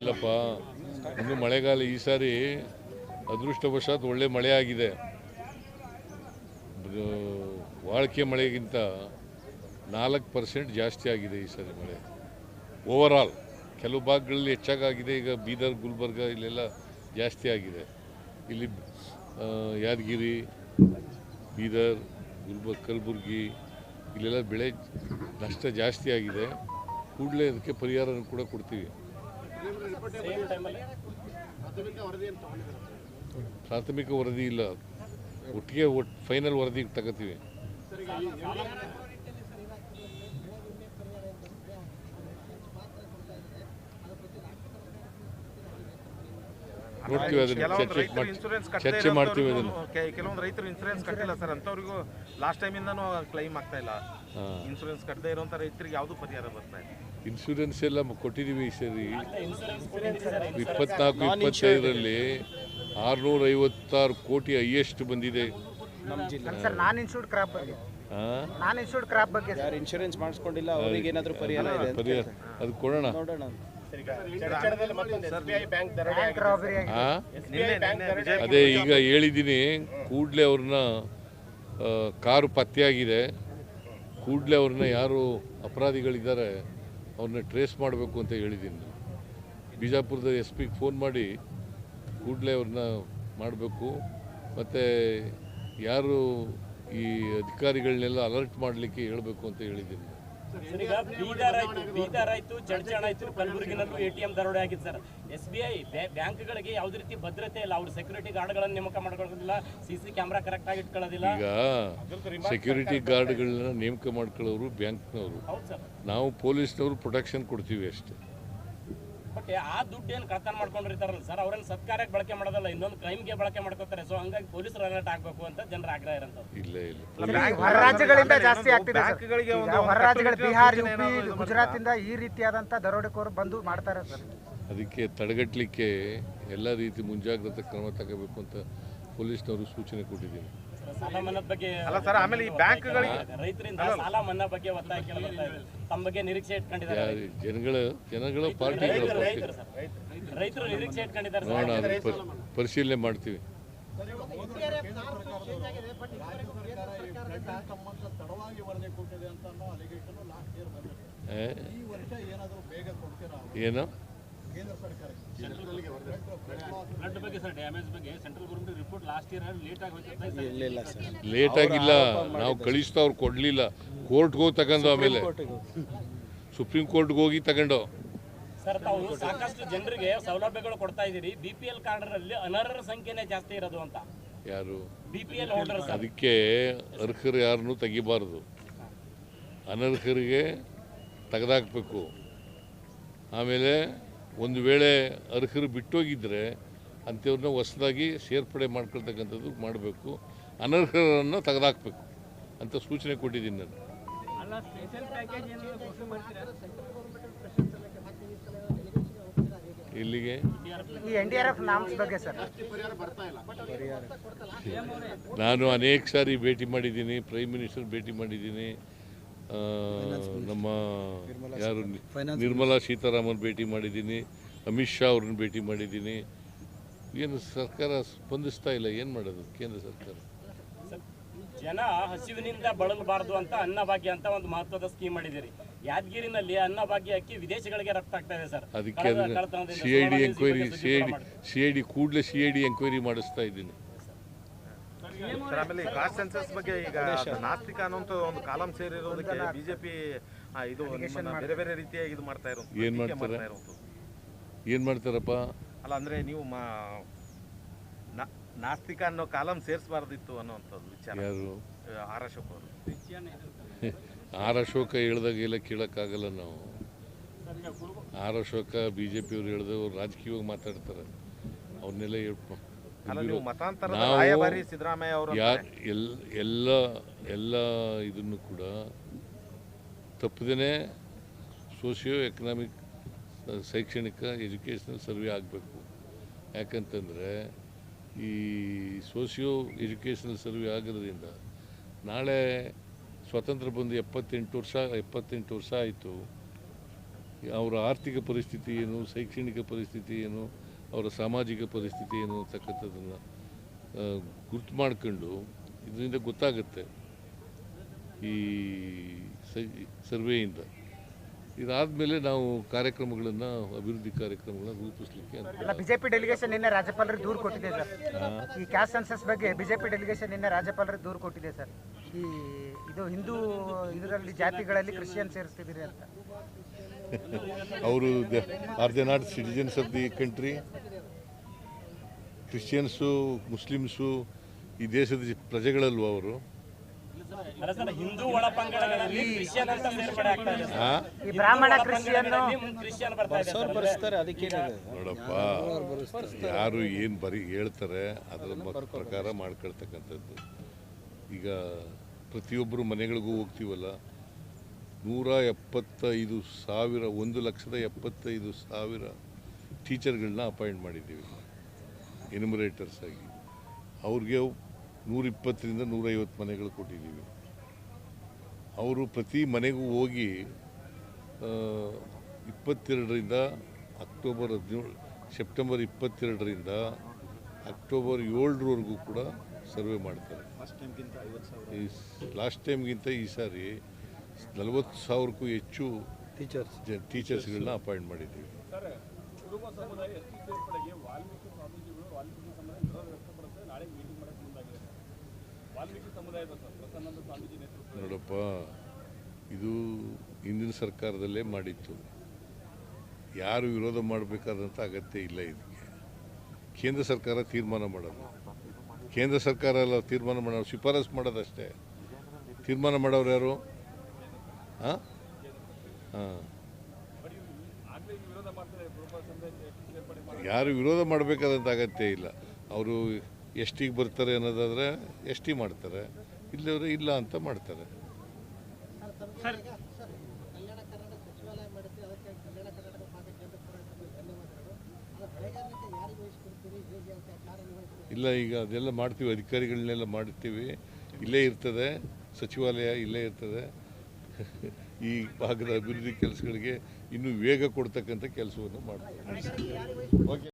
ಇಲ್ಲಪ್ಪ, ಇನ್ನು ಮಳೆಗಾಲ ಈ ಸಾರಿ ಅದೃಷ್ಟವಶಾತ್ ಒಳ್ಳೆ ಮಳೆ ಆಗಿದೆ. ವಾಳಿಕೆ ಮಳೆಗಿಂತ 4% ಜಾಸ್ತಿ ಆಗಿದೆ ಈ ಸಾರಿ ಮಳೆ. ಓವರಾಲ್ ಕೆಲವು ಭಾಗಗಳಲ್ಲಿ ಹೆಚ್ಚಾಗಿದೆ. ಈಗ ಬೀದರ್, ಗುಲ್ಬರ್ಗ ಇಲ್ಲೆಲ್ಲ ಜಾಸ್ತಿ ಆಗಿದೆ. ಇಲ್ಲಿ ಯಾದಗಿರಿ, ಬೀದರ್, ಕಲಬುರ್ಗಿ ಇಲ್ಲೆಲ್ಲ ಬೆಳೆ ನಷ್ಟ ಜಾಸ್ತಿ ಆಗಿದೆ. ಕೂಡಲೇ ಅದಕ್ಕೆ ಪರಿಹಾರವನ್ನು ಕೂಡ ಕೊಡ್ತೀವಿ. ಪ್ರಾಥಮಿಕ ವರದಿ ಇಲ್ಲ, ಒಟ್ಟಿಗೆ ಫೈನಲ್ ವರದಿ ತಗೋತೀವಿ. ನೋಡ್ತೀವಿ, ಅದನ್ನು ಚರ್ಚೆ ಮಾಡ್ತೀವಿ. ಅದನ್ನು ಕೆಲವೊಂದು ರೈತರು ಇನ್ಸೂರೆನ್ಸ್ ಕಟ್ಟಿಲ್ಲ ಸರ್, ಅಂತವರಿಗೂ ಲಾಸ್ಟ್ ಟೈಮಿಂದನೂ ಕ್ಲೈಮ್ ಆಗ್ತಾ ಇಲ್ಲ. ಇನ್ಸೂರೆನ್ಸ್ ಕಟ್ಟದೇ ಇರುವಂಥ ರೈತರಿಗೆ ಯಾವುದು ಪರಿಹಾರ ಬರ್ತಾ ಇಲ್ಲ. ಇನ್ಶೂರೆನ್ಸ್ ಎಲ್ಲ ಕೊಟ್ಟಿದ್ದೀವಿ ಈ ಸರಿ. 24-25ರಲ್ಲಿ 656 ಕೋಟಿ ಹೈಯೆಸ್ಟ್ ಬಂದಿದೆ. ಸರ್ ನಾನ್ ಇನ್ಶೂರ್ಡ್ ಕ್ರಾಪ್ ಬಗ್ಗೆ ಯಾರು ಇನ್ಶೂರೆನ್ಸ್ ಮಾಡಿಸ್ಕೊಂಡಿಲ್ಲ ಅವರಿಗೆ ಏನಾದರೂ ಪರಿಹಾರ ಇದೆ? ಅದು ಕೊಡೋಣ. ಅದೇ ಈಗ ಹೇಳಿದ್ದೀನಿ, ಕೂಡಲೇ ಅವ್ರನ್ನ ಕಾರು ಪತ್ತೆಯಾಗಿದೆ, ಕೂಡಲೇ ಅವ್ರನ್ನ ಯಾರು ಅಪರಾಧಿಗಳಿದ್ದಾರೆ ಅವ್ರನ್ನ ಟ್ರೇಸ್ ಮಾಡಬೇಕು ಅಂತ ಹೇಳಿದ್ದೀನಿ. ಬಿಜಾಪುರದ SP ಫೋನ್ ಮಾಡಿ ಕೂಡಲೇ ಅವ್ರನ್ನ ಮಾಡಬೇಕು. ಮತ್ತು ಯಾರು ಈ ಅಧಿಕಾರಿಗಳನ್ನೆಲ್ಲ ಅಲರ್ಟ್ ಮಾಡಲಿಕ್ಕೆ ಹೇಳಬೇಕು ಅಂತ ಹೇಳಿದ್ದೀನಿ. ಬೀದರ್ ಆಯ್ತು, ಚಡ್ಚಣ ಆಯ್ತು, ಕಲಬುರಗಿನಲ್ಲೂ ATM ದರೋಡೆ ಆಗಿದೆ ಸರ್. SBI ಬ್ಯಾಂಕ್ಗಳಿಗೆ ಯಾವುದೇ ರೀತಿ ಭದ್ರತೆ ಇಲ್ಲ. ಅವರು ಸೆಕ್ಯೂರಿಟಿ ಗಾರ್ಡ್ಗಳನ್ನು ನೇಮಕ ಮಾಡ್ಕೊಳ್ಳೋದಿಲ್ಲ, CC ಕ್ಯಾಮ್ರಾ ಕರೆಕ್ಟ್ ಆಗಿ ಇಟ್ಕೊಳ್ಳೋದಿಲ್ಲ. ಈಗ ಸೆಕ್ಯೂರಿಟಿ ಗಾರ್ಡ್ಗಳನ್ನ ನೇಮಕ ಮಾಡ್ಕೊಳ್ಳೋರು ಬ್ಯಾಂಕ್ನವರು, ನಾವು ಪೊಲೀಸ್ನವರು ಪ್ರೊಟೆಕ್ಷನ್ ಕೊಡ್ತೀವಿ ಅಷ್ಟೇ. ಬಟ್ ಆ ದುಡ್ಡು ಏನು ಕಳ್ತನ ಮಾಡ್ಕೊಂಡಿರ್ತಾರಲ್ಲ ಸರ್, ಅವ್ರನ್ನ ಸತ್ಕಾರ್ಯಕ್ಕೆ ಬಳಕೆ ಮಾಡೋದಲ್ಲ, ಇನ್ನೊಂದು ಕ್ರೈಮ್ಗೆ ಬಳಕೆ ಮಾಡ್ಕೋತಾರೆ. ಸೊ ಹಂಗಾಗಿ ಪೊಲೀಸರು ಅಲರ್ಟ್ ಆಗಬೇಕು ಅಂತ ಜನರ ಆಗ್ರಹ ಇರೋಂಥದ್ದು. ಇಲ್ಲ ಹೊರ ರಾಜ್ಯಗಳಿಂದ ಜಾಸ್ತಿ ಆಗ್ತಿದೆ. ಹೊರ ರಾಜ್ಯಗಳು ಬಿಹಾರ್, UP, ಗುಜರಾತಿಂದ ಈ ರೀತಿಯಾದಂಥ ದರೋಡೆಕೋರು ಬಂದು ಮಾಡ್ತಾರೆ ಸರ್. ಅದಕ್ಕೆ ತಡೆಗಟ್ಟಲಿಕ್ಕೆ ಎಲ್ಲ ರೀತಿ ಮುಂಜಾಗ್ರತಾ ಕ್ರಮ ತಗೋಬೇಕು ಅಂತ ಪೊಲೀಸ್ನವರು ಸೂಚನೆ ಕೊಟ್ಟಿದ್ದೀನಿ. ಸಾಲ ಮನ್ನಾ ಬಗ್ಗೆ ಅಲ್ಲ ಸರ್, ಆಮೇಲೆ ಈ ಬ್ಯಾಂಕ್ಗಳಿಗೆ ರೈತರಿಂದ ಸಾಲ ಮನ್ನಾ ಬಗ್ಗೆ ಒತ್ತಾಯ ಕೇಳ್ತಾ ಇದೆ. ತಮ್ಮ ಬಗ್ಗೆ ನಿರೀಕ್ಷೆ ಇಟ್ಕೊಂಡಿದ್ದಾರೆ ಜನಗಳ ಪಾರ್ಟಿಗಳ ರೈತರು ನಿರೀಕ್ಷೆ ಇಟ್ಕೊಂಡಿದ್ದಾರೆ. ನೋಡೋಣ, ಅದು ಪರಿಶೀಲನೆ ಮಾಡ್ತೀವಿ. ಏನು ಲೇಟ್ ಆಗಿಲ್ಲ, ನಾವು ಕಳಿಸ್ತಾ ಅವ್ರು ಕೊಡ್ಲಿಲ್ಲ, ಕೋರ್ಟ್ಗೆ ಹೋಗಿ ತಗೊಂಡು ಆಮೇಲೆ ಸುಪ್ರೀಂ ಕೋರ್ಟ್ಗೆ ಹೋಗಿ ತಗೊಂಡು. ಸರ್, ತಾವು ಸಾಕಷ್ಟು ಜನರಿಗೆ ಸೌಲಭ್ಯಗಳು ಕೊಡ್ತಾ ಇದ್ದೀರಿ, BPL ಕಾರ್ಡ್ನಲ್ಲಿ ಅನರ್ಹರ ಸಂಖ್ಯೆನೇ ಜಾಸ್ತಿ ಇರೋದು ಅಂತ. ಯಾರು BPL ಹೋಲ್ಡರ್? ಅದಕ್ಕೆ ಅರ್ಹರು ಯಾರನ್ನೂ ತೆಗಿಬಾರ್ದು, ಅನರ್ಹರಿಗೆ ತೆಗೆದಾಕಬೇಕು. ಆಮೇಲೆ ಒಂದು ವೇಳೆ ಅರ್ಹರು ಬಿಟ್ಟೋಗಿದ್ರೆ ಅಂಥವ್ರನ್ನ ಹೊಸದಾಗಿ ಸೇರ್ಪಡೆ ಮಾಡ್ಕೊಳ್ತಕ್ಕಂಥದ್ದು ಮಾಡಬೇಕು, ಅನರ್ಹರನ್ನು ತೆಗೆದಾಕಬೇಕು ಅಂತ ಸೂಚನೆ ಕೊಟ್ಟಿದ್ದೀನಿ ನಾನು. ಇಲ್ಲಿಗೆ ನಾನು ಅನೇಕ ಸಾರಿ ಭೇಟಿ ಮಾಡಿದ್ದೀನಿ, ಪ್ರೈಮ್ ಮಿನಿಸ್ಟರ್ ಭೇಟಿ ಮಾಡಿದ್ದೀನಿ, ನಮ್ಮ ಯಾರು ನಿರ್ಮಲಾ ಸೀತಾರಾಮನ್ ಭೇಟಿ ಮಾಡಿದ್ದೀನಿ, ಅಮಿತ್ ಶಾ ಅವ್ರನ್ನ ಭೇಟಿ ಮಾಡಿದ್ದೀನಿ. ಏನು ಸರ್ಕಾರ ಸ್ಪಂದಿಸ್ತಾ ಇಲ್ಲ, ಏನು ಮಾಡೋದು ಕೇಂದ್ರ ಸರ್ಕಾರ? ಜನ ಹಸಿವಿನಿಂದ ಬಳಲಬಾರದು ಅಂತ ಅನ್ನಭಾಗ್ಯ ಅಂತ ಒಂದು ಮಹತ್ವದ ಸ್ಕೀಮ್ ಮಾಡಿದ್ದೀರಿ. ಯಾದಗಿರಿನಲ್ಲಿ ಅನ್ನಭಾಗ್ಯ ಅಕ್ಕಿ ವಿದೇಶಗಳಿಗೆ ರಫ್ತು ಆಗ್ತಾ ಇದೆ ಸರ್. ಅದಕ್ಕೆ CID ಕೂಡಲೇ CID ಎಂಕ್ವೈರಿ ಮಾಡಿಸ್ತಾ ಇದ್ದೀನಿ. ಆಮೇಲೆ ಕಾಸ್ಟ್ ಸೆನ್ಸಸ್ ಬಗ್ಗೆ ಈಗ ನಾಸ್ತಿಕ ಅನ್ನೋಂಥ ಒಂದು ಕಾಲಂ ಸೇರಿರೋದಕ್ಕೆ ಬಿಜೆಪಿ ಇದು ಬೇರೆ ಬೇರೆ ರೀತಿಯಾಗಿ ಇದು ಮಾಡ್ತಾ ಇರೋದು. ಏನು ಮಾಡ್ತಾರಪ್ಪ? ಅಲ್ಲ ಅಂದ್ರೆ ನೀವು ನಾಸ್ತಿಕ ಅನ್ನೋ ಕಾಲಂ ಸೇರಿಸಬಾರ್ದಿತ್ತು ಅನ್ನೋಂಥದ್ದು ವಿಚಾರ. ಯಾರು? R ಅಶೋಕ್ ಅವರು. R ಅಶೋಕ ಹೇಳ್ದಾಗೆಲ್ಲ ಕೇಳೋಕ್ಕಾಗಲ್ಲ ನಾವು. R ಅಶೋಕ BJP ಅವ್ರು ಹೇಳಿದವರು ರಾಜಕೀಯವಾಗಿ ಮಾತಾಡ್ತಾರೆ, ಅವ್ರನ್ನೆಲ್ಲ ಎಲ್ಲ ಇದನ್ನು ಕೂಡ ತಪ್ಪದೇ ಸೋಷಿಯೋ ಎಕನಾಮಿಕ್ ಶೈಕ್ಷಣಿಕ ಎಜುಕೇಷನಲ್ ಸರ್ವೆ ಆಗಬೇಕು. ಯಾಕಂತಂದರೆ ಈ ಸೋಷಿಯೋ ಎಜುಕೇಷನಲ್ ಸರ್ವೆ ಆಗೋದ್ರಿಂದ ನಾಳೆ ಸ್ವಾತಂತ್ರ್ಯ ಬಂದು 78 ವರ್ಷ ಆಯಿತು. ಅವರ ಆರ್ಥಿಕ ಪರಿಸ್ಥಿತಿ ಏನು, ಶೈಕ್ಷಣಿಕ ಪರಿಸ್ಥಿತಿ ಏನು, ಅವರ ಸಾಮಾಜಿಕ ಪರಿಸ್ಥಿತಿ ಏನು ಅಂತಕ್ಕಂಥದ್ದನ್ನು ಗುರ್ತು ಮಾಡ್ಕೊಂಡು ಇದರಿಂದ ಗೊತ್ತಾಗುತ್ತೆ ಈ ಸರ್ವೆಯಿಂದ. ಇದಾದಮೇಲೆ ನಾವು ಕಾರ್ಯಕ್ರಮಗಳನ್ನು, ಅಭಿವೃದ್ಧಿ ಕಾರ್ಯಕ್ರಮಗಳನ್ನು ರೂಪಿಸಲಿಕ್ಕೆ ಅಲ್ಲ, ಬಿಜೆಪಿ ಡೆಲಿಗೇಷನ್ ನಿನ್ನೆ ರಾಜ್ಯಪಾಲರಿಗೆ ದೂರು ಕೊಟ್ಟಿದೆ ಸರ್. ಈ ಕ್ಯಾಸ್ಟ್ ಸೆನ್ಸಸ್ ಬಗ್ಗೆ ಬಿಜೆಪಿ ಡೆಲಿಗೇಷನ್ ನಿನ್ನೆ ರಾಜ್ಯಪಾಲರಿಗೆ ದೂರು ಕೊಟ್ಟಿದೆ ಸರ್. ಇದು ಹಿಂದೂ ಇದರಲ್ಲಿ ಜಾತಿಗಳಲ್ಲಿ ಕ್ರಿಶ್ಚಿಯನ್ ಸೇರಿಸ್ತಿದ್ದೀರಿ ಅಂತ. ಅವರು are they not citizens of the country? Christians, Muslims ಈ ದೇಶದ ಪ್ರಜೆಗಳಲ್ವ ಅವರು? ಹಿಂದೂ ಒಳಪಂಗಡಗಳಲ್ಲಿ ಕ್ರಿಶ್ಚಿಯನ್ ಅಂತ ಸೇರ್ಪಡೆ ಆಗ್ತಾ ಇದೆ. ಈ ಬ್ರಾಹ್ಮಣ ಕ್ರಿಶ್ಚಿಯನ್ ಬರ್ಸ್ತಾರೆ, ಅದಕ್ಕೇನಿದೆ ನೋಡಪ್ಪ, ಯಾರು ಏನು ಹೇಳ್ತಾರೆ ಅದರ ಪ್ರಕಾರ ಮಾಡ್ಕೊಳ್ತಕ್ಕಂಥದ್ದು. ಈಗ ಪ್ರತಿಯೊಬ್ಬರು ಮನೆಗಳಿಗೂ ಹೋಗ್ತೀವಲ್ಲ, 175,000 1,75,000 ಟೀಚರ್ಗಳನ್ನ ಅಪಾಯಿಂಟ್ ಮಾಡಿದ್ದೀವಿ ಎನ್ಯುಮರೇಟರ್ಸ್ ಆಗಿ. ಅವ್ರಿಗೆ 120ರಿಂದ 150 ಮನೆಗಳು ಕೊಟ್ಟಿದ್ದೀವಿ. ಅವರು ಪ್ರತಿ ಮನೆಗೂ ಹೋಗಿ 22ರಿಂದ ಸೆಪ್ಟೆಂಬರ್ 22ರಿಂದ ಅಕ್ಟೋಬರ್ 7ರವರೆಗೂ ಕೂಡ ಸರ್ವೆ ಮಾಡ್ತಾರೆ. ಲಾಸ್ಟ್ ಟೈಮ್ಗಿಂತ ಈ ಸಾರಿ 40,000ಕ್ಕೂ ಹೆಚ್ಚು ಟೀಚರ್ಸ್ಗಳನ್ನ ಅಪಾಯಿಂಟ್ ಮಾಡಿದ್ದೀವಿ. ನೋಡಪ್ಪ, ಇದು ಹಿಂದಿನ ಸರ್ಕಾರದಲ್ಲೇ ಮಾಡಿತ್ತು. ಯಾರು ವಿರೋಧ ಮಾಡಬೇಕಾದಂಥ ಅಗತ್ಯ ಇಲ್ಲ. ಇದಕ್ಕೆ ಕೇಂದ್ರ ಸರ್ಕಾರ ತೀರ್ಮಾನ ಮಾಡೋದು. ಕೇಂದ್ರ ಸರ್ಕಾರ ಎಲ್ಲ ತೀರ್ಮಾನ ಮಾಡೋದು, ಶಿಫಾರಸು ಮಾಡೋದಷ್ಟೇ. ತೀರ್ಮಾನ ಮಾಡೋರು ಯಾರು? ಹಾಂ ಯಾರು ವಿರೋಧ ಮಾಡಬೇಕಾದಂಥ ಅಗತ್ಯ ಇಲ್ಲ. ಅವರು ಎಷ್ಟಿಗೆ ಬರ್ತಾರೆ ಅನ್ನೋದಾದರೆ ಎಷ್ಟಿ ಮಾಡ್ತಾರೆ, ಇಲ್ಲವರೆ ಇಲ್ಲ ಅಂತ ಮಾಡ್ತಾರೆ. ಇಲ್ಲ, ಈಗ ಅದೆಲ್ಲ ಮಾಡ್ತೀವಿ, ಅಧಿಕಾರಿಗಳನ್ನೆಲ್ಲ ಮಾಡ್ತೀವಿ. ಇಲ್ಲೇ ಇರ್ತದೆ ಸಚಿವಾಲಯ, ಇಲ್ಲೇ ಇರ್ತದೆ. ಈ ಭಾಗದ ಅಭಿವೃದ್ಧಿ ಕೆಲಸಗಳಿಗೆ ಇನ್ನೂ ವೇಗ ಕೊಡ್ತಕ್ಕಂಥ ಕೆಲಸವನ್ನು ಮಾಡ್ತೀವಿ. ಓಕೆ.